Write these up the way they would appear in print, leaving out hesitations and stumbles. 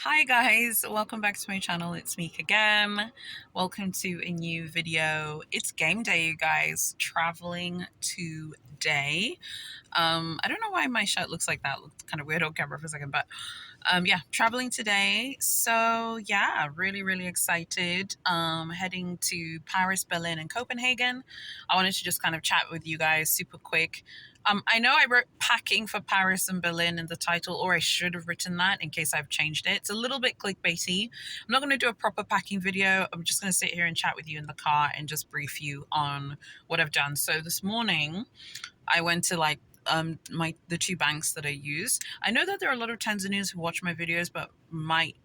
Hi guys, welcome back to my channel. It's me again. Welcome to a new video. It's game day, you guys. Traveling today. I don't know why my shirt looks like that. It looked kind of weird on camera for a second, but yeah, traveling today. So yeah, really excited. Heading to Paris, Berlin, and Copenhagen. I wanted to just kind of chat with you guys super quick. I know I wrote packing for Paris and Berlin in the title, or I should have written that in case I've changed it. It's a little bit clickbaity. I'm not going to do a proper packing video. I'm just going to sit here and chat with you in the car and just brief you on what I've done. So this morning, I went to the two banks that I use. I know that there are a lot of Tanzanians who watch my videos but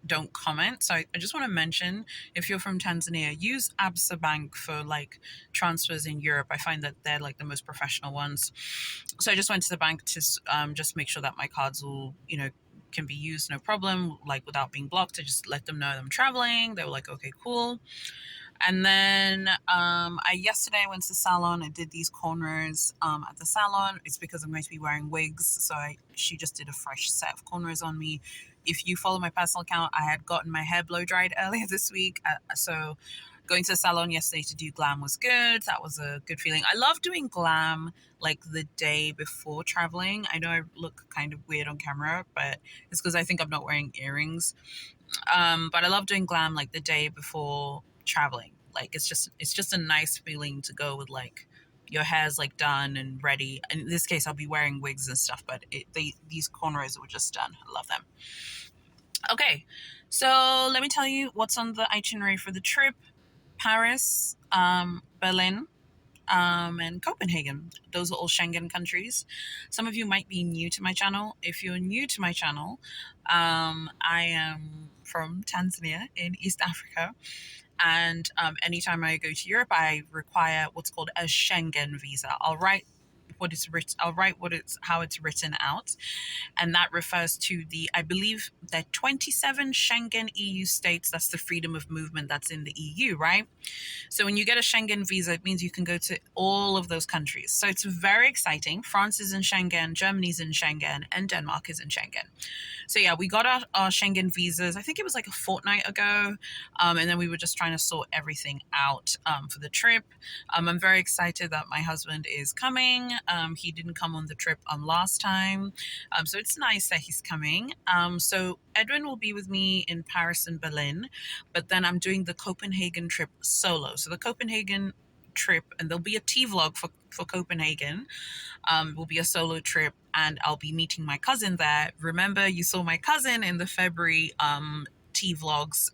don't comment. So I just want to mention, if you're from Tanzania, use Absa Bank for like transfers in Europe. I find that they're like the most professional ones. So I just went to the bank to just make sure that my cards will, can be used no problem, like without being blocked. I just let them know that I'm traveling. They were like, okay, cool. And then I yesterday went to the salon. I did these corners at the salon. It's because I'm going to be wearing wigs. So she just did a fresh set of corners on me. If you follow my personal account, I had gotten my hair blow dried earlier this week. So going to the salon yesterday to do glam was good. That was a good feeling. I love doing glam like the day before traveling. I know I look kind of weird on camera, but it's because I think I'm not wearing earrings. But I love doing glam like the day before traveling. Like it's just a nice feeling to go with like your hair's like done and ready. And in this case, I'll be wearing wigs and stuff, but these cornrows were just done. I love them. Okay, so let me tell you what's on the itinerary for the trip. Paris, Berlin, and Copenhagen. Those are all Schengen countries. Some of you might be new to my channel. If you're new to my channel, I am from Tanzania in East Africa. And anytime I go to Europe, I require what's called a Schengen visa. I'll write how it's written out, and that refers to I believe that 27 Schengen EU states. That's the freedom of movement that's in the EU, right? So when you get a Schengen visa, it means you can go to all of those countries. So it's very exciting. France is in Schengen, Germany's in Schengen, and Denmark is in Schengen. So yeah, we got our Schengen visas. I think it was like a fortnight ago, and then we were just trying to sort everything out for the trip. I'm very excited that my husband is coming. He didn't come on the trip last time, so it's nice that he's coming. So Edwin will be with me in Paris and Berlin, but then I'm doing the Copenhagen trip solo. So the Copenhagen trip, and there'll be a T vlog for Copenhagen, will be a solo trip, and I'll be meeting my cousin there. Remember, you saw my cousin in the February T vlogs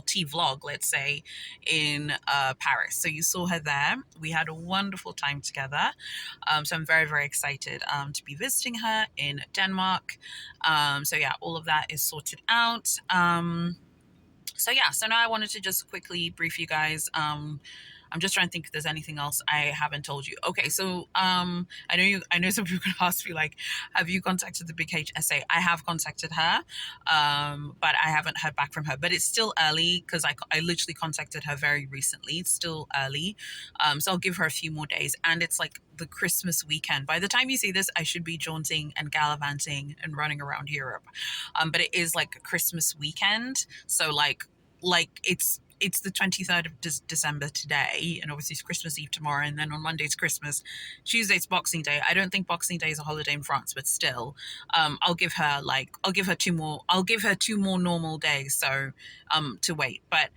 T vlog, let's say, in Paris. So you saw her there. We had a wonderful time together. So I'm very excited to be visiting her in Denmark. So yeah, all of that is sorted out. So yeah, so now I wanted to just quickly brief you guys. I'm just trying to think if there's anything else I haven't told you. Okay, so I know some people can ask me like, have you contacted the Big HSA? I have contacted her, but I haven't heard back from her. But it's still early because I literally contacted her very recently. It's still early, so I'll give her a few more days. And it's like the Christmas weekend. By the time you see this, I should be jaunting and gallivanting and running around Europe. But it is like a Christmas weekend, so like it's the 23rd of December today, and obviously it's Christmas Eve tomorrow, and then on Monday it's Christmas, Tuesday's Boxing Day. I don't think Boxing Day is a holiday in France, but still, I'll give her two more normal days, so to wait. But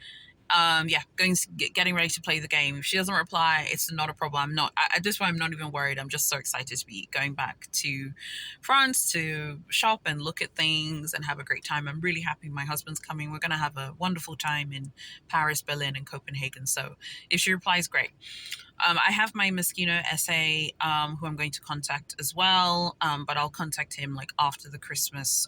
yeah, getting ready to play the game. If she doesn't reply, it's not a problem. I'm not at this point, I'm not even worried. I'm just so excited to be going back to France to shop and look at things and have a great time. I'm really happy my husband's coming. We're going to have a wonderful time in Paris, Berlin, and Copenhagen. So if she replies, great. I have my Moschino essay, who I'm going to contact as well, but I'll contact him like after Christmas,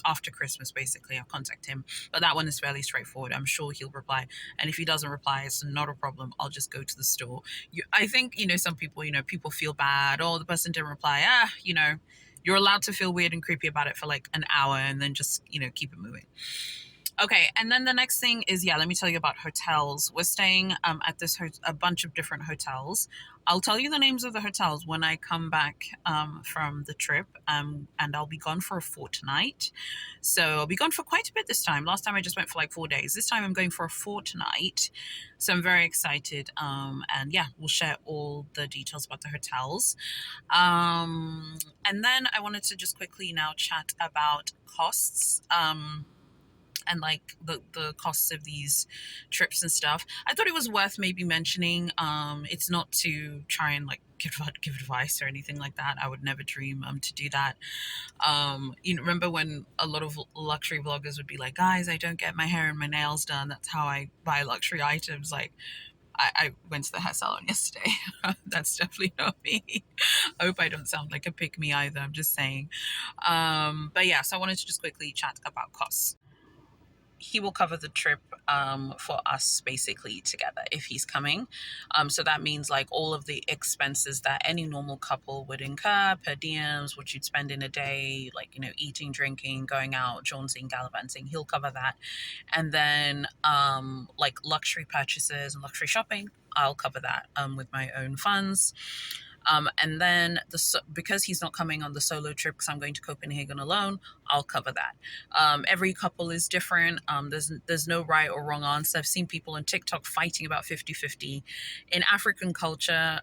basically. I'll contact him, but that one is fairly straightforward. I'm sure he'll reply, and if he doesn't reply, it's not a problem. I'll just go to the store. I think, some people, people feel bad. Oh, the person didn't reply. You're allowed to feel weird and creepy about it for like an hour and then just, keep it moving. Okay, and then the next thing is, yeah, let me tell you about hotels. We're staying at a bunch of different hotels. I'll tell you the names of the hotels when I come back from the trip, and I'll be gone for a fortnight. So I'll be gone for quite a bit this time. Last time I just went for like 4 days. This time I'm going for a fortnight, so I'm very excited. And yeah, we'll share all the details about the hotels. And then I wanted to just quickly now chat about costs. And like the costs of these trips and stuff. I thought it was worth maybe mentioning. It's not to try and like give advice or anything like that. I would never dream to do that. You know, remember when a lot of luxury vloggers would be like, guys, I don't get my hair and my nails done, that's how I buy luxury items. Like, I went to the hair salon yesterday. That's definitely not me. I hope I don't sound like a pick me either. I'm just saying. But yeah, so I wanted to just quickly chat about costs. He will cover the trip for us basically together if he's coming. So that means like all of the expenses that any normal couple would incur, per diems, what you'd spend in a day, like, you know, eating, drinking, going out, jonesing, gallivanting, he'll cover that. And then like luxury purchases and luxury shopping, I'll cover that with my own funds. And then because he's not coming on the solo trip because I'm going to Copenhagen alone, I'll cover that. Every couple is different. There's no right or wrong answer. I've seen people on TikTok fighting about 50-50. In African culture,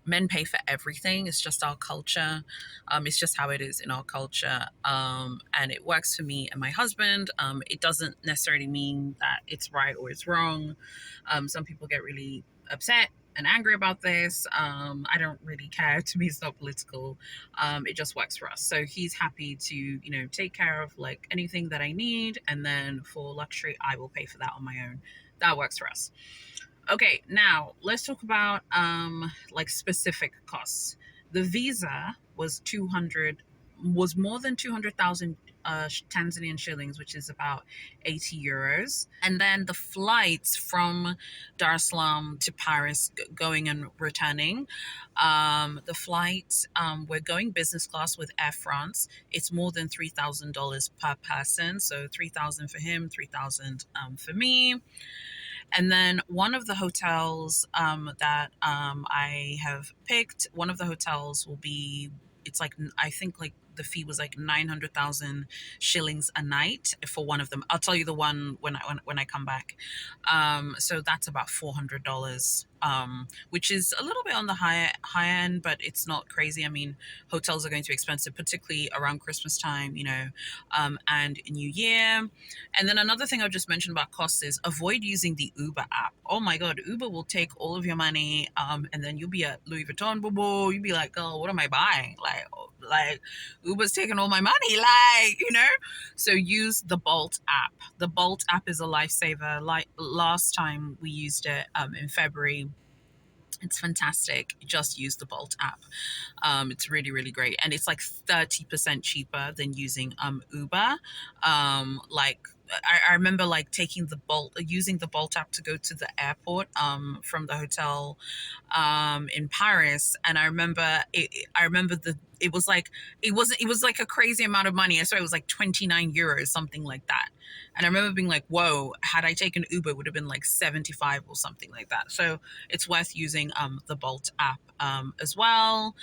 men pay for everything. It's just our culture. It's just how it is in our culture. And it works for me and my husband. It doesn't necessarily mean that it's right or it's wrong. Some people get really upset and angry about this. I don't really care. To me, it's not political. It just works for us. So he's happy to, you know, take care of like anything that I need. And then for luxury, I will pay for that on my own. That works for us. Okay, now let's talk about like specific costs. The visa was more than 200,000 Tanzanian shillings, which is about 80 euros. And then the flights from Dar es Salaam to Paris, going and returning. The flight, we're going business class with Air France. It's more than $3,000 per person. So 3,000 for him, 3,000 for me. And then one of the hotels that I have picked, one of the hotels will be, it's like, I think like the fee was like 900,000 shillings a night for one of them. I'll tell you the one when I come back. So that's about $400, which is a little bit on the high end, but it's not crazy. I mean, hotels are going to be expensive, particularly around Christmas time, you know, and New Year. And then another thing I'll just mention about costs is avoid using the Uber app. Oh my God, Uber will take all of your money, and then you'll be at Louis Vuitton, you'll be like, oh, what am I buying? Like Uber's taking all my money, like, you know? So use the Bolt app. The Bolt app is a lifesaver. Like last time we used it in February. It's fantastic. Just use the Bolt app. It's really, really great. And it's like 30% cheaper than using Uber. Like I remember like using the Bolt app to go to the airport from the hotel in Paris. And I remember it was like, it was like a crazy amount of money. I saw it was like 29 euros, something like that. And I remember being like, whoa, had I taken Uber, it would have been like 75 or something like that. So it's worth using the Bolt app as well.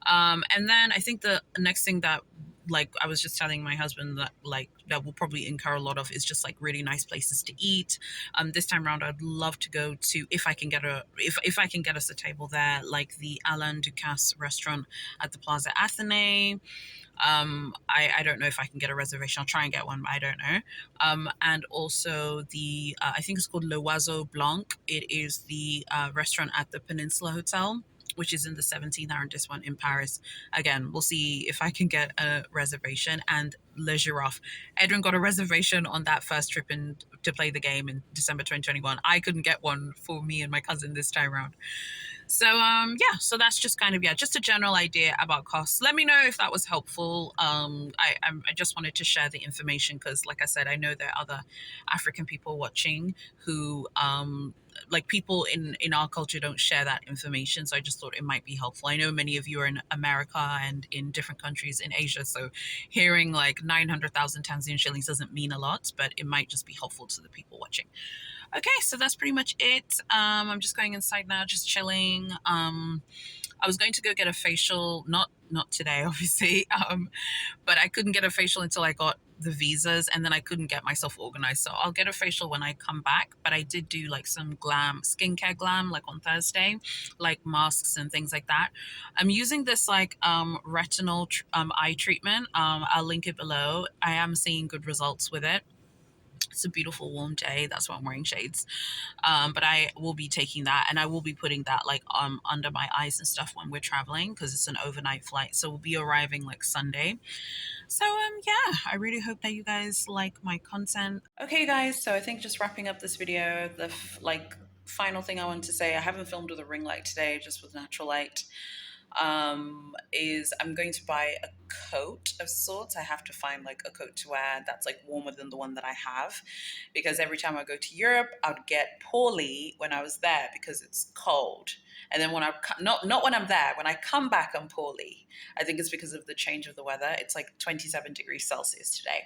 And then I think the next thing that, like I was just telling my husband, that like that will probably incur a lot of is just like really nice places to eat. This time around, I'd love to go to, if I can get us a table there, like the Alain Ducasse restaurant at the Plaza Athénée. I don't know if I can get a reservation. I'll try and get one, but I don't know. And also I think it's called L'Oiseau Blanc. It is the restaurant at the Peninsula Hotel, which is in the 17th arrondissement in Paris. Again, we'll see if I can get a reservation. And Le Giraffe. Edwin got a reservation on that first trip to play the game in December 2021. I couldn't get one for me and my cousin this time around. So yeah, so that's just kind of, yeah, just a general idea about costs. Let me know if that was helpful. I just wanted to share the information because, like I said, I know there are other African people watching who like people in our culture don't share that information, so I just thought it might be helpful. I know many of you are in America and in different countries in Asia, so hearing like 900,000 Tanzanian shillings doesn't mean a lot, but it might just be helpful to the people watching. Okay, so that's pretty much it. I'm just going inside now, just chilling. I was going to go get a facial, not today, obviously, but I couldn't get a facial until I got the visas, and then I couldn't get myself organized. So I'll get a facial when I come back. But I did do like some glam, skincare glam, like on Thursday, like masks and things like that. I'm using this like retinol eye treatment. I'll link it below. I am seeing good results with it. It's a beautiful warm day. That's why I'm wearing shades. But I will be taking that, and I will be putting that like under my eyes and stuff when we're traveling, because it's an overnight flight. So we'll be arriving like Sunday. So yeah, I really hope that you guys like my content. Okay, guys. So I think just wrapping up this video, the like final thing I want to say, I haven't filmed with a ring light today, just with natural light. Is I'm going to buy a coat of sorts. I have to find like a coat to wear that's like warmer than the one that I have, because every time I go to Europe, I'd get poorly when I was there because it's cold. And then when I not when I'm there, when I come back, I'm poorly. I think it's because of the change of the weather. It's like 27 degrees Celsius today,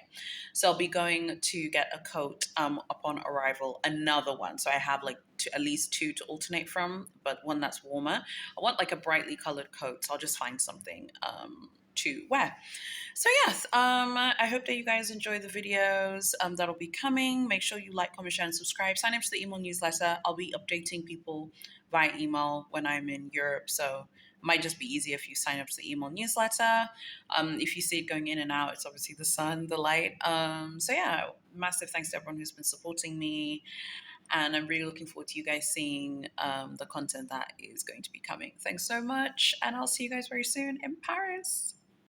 so I'll be going to get a coat upon arrival, another one. So I have like at least two to alternate from, but one that's warmer. I want like a brightly colored coat, so I'll just find something to wear. So yes, I hope that you guys enjoy the videos that'll be coming. Make sure you like, comment, share, and subscribe. Sign up to the email newsletter. I'll be updating people via email when I'm in Europe, so it might just be easier if you sign up to the email newsletter. If you see it going in and out, it's obviously the sun, the light. So yeah, massive thanks to everyone who's been supporting me. And I'm really looking forward to you guys seeing the content that is going to be coming. Thanks so much. And I'll see you guys very soon in Paris.